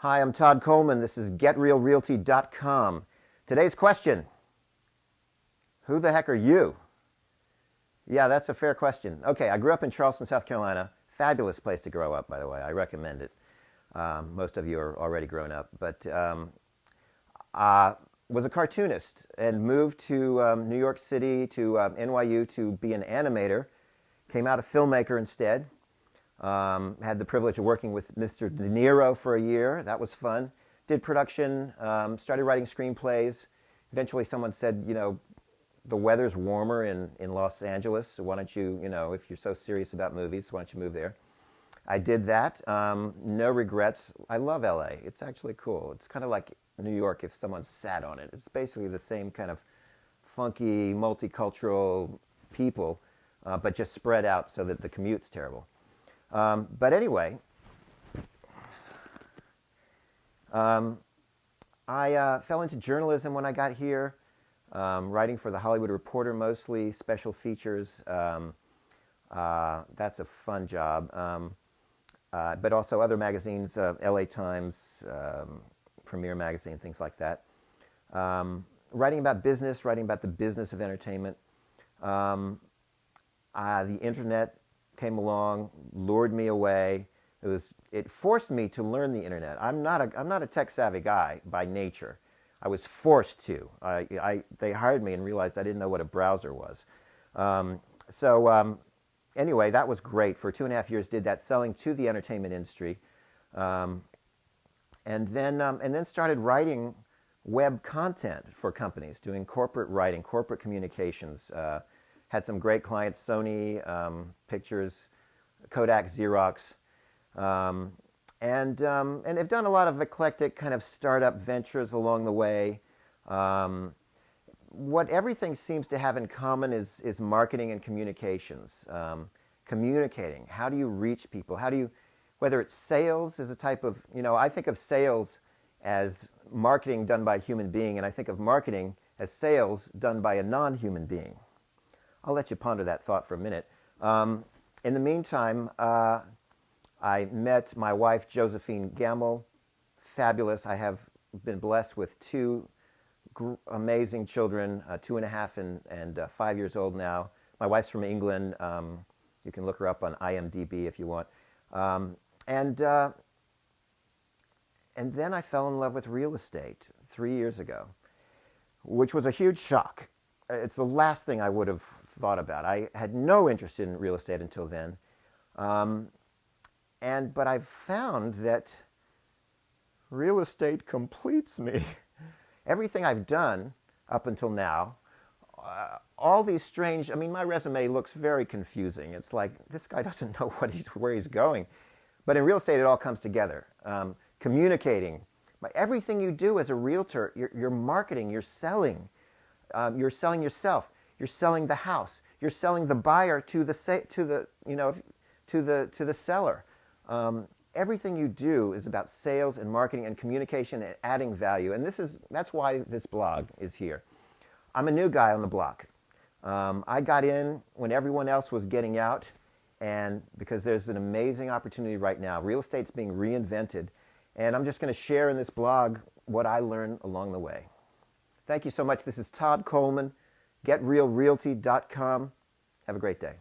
Hi, I'm Todd Coleman. This is GetRealRealty.com. Today's question: who the heck are you? Yeah, that's a fair question. Okay, I grew up in Charleston, South Carolina. Fabulous place to grow up, by the way. I recommend it. Most of you are already grown up, but was a cartoonist and moved to New York City to NYU to be an animator. Came out a filmmaker instead. Had the privilege of working with Mr. De Niro for a year. That was fun. Did production, started writing screenplays. Eventually someone said, the weather's warmer in Los Angeles, so why don't you, if you're so serious about movies, why don't you move there? I did that. No regrets. I love LA. It's actually cool. It's kind of like New York if someone sat on it. It's basically the same kind of funky, multicultural people, but just spread out so that the commute's terrible. But anyway, I fell into journalism when I got here, writing for the Hollywood Reporter mostly, special features. That's a fun job. But also other magazines, LA Times, Premiere Magazine, things like that. Writing about business, writing about the business of entertainment. The internet came along, lured me away. It forced me to learn the internet. I'm not a tech savvy guy by nature. I was forced to. They hired me and realized I didn't know what a browser was. Anyway, that was great. For 2.5 years, did that selling to the entertainment industry, and then started writing web content for companies, doing corporate writing, corporate communications. Had some great clients: Sony Pictures, Kodak, Xerox, and have done a lot of eclectic kind of startup ventures along the way. What everything seems to have in common is marketing and communications. Communicating. How do you reach people? Whether it's sales is a type of, I think of sales as marketing done by a human being, and I think of marketing as sales done by a non-human being. I'll let you ponder that thought for a minute. In the meantime, I met my wife, Josephine Gamble. Fabulous. I have been blessed with two amazing children, 2.5 and 5 years old now. My wife's from England. You can look her up on IMDb if you want. And then I fell in love with real estate 3 years ago, which was a huge shock. It's the last thing I would have thought about. I had no interest in real estate until then. But I've found that real estate completes me. Everything I've done up until now, all these strange, my resume looks very confusing. It's like, this guy doesn't know where he's going. But in real estate, it all comes together. Communicating. Everything you do as a realtor, you're marketing, you're selling. You're selling yourself. You're selling the house. You're selling the buyer to the seller. Everything you do is about sales and marketing and communication and adding value. And that's why this blog is here. I'm a new guy on the block. I got in when everyone else was getting out, and because there's an amazing opportunity right now. Real estate's being reinvented, and I'm just going to share in this blog what I learned along the way. Thank you so much. This is Todd Coleman, GetRealRealty.com. Have a great day.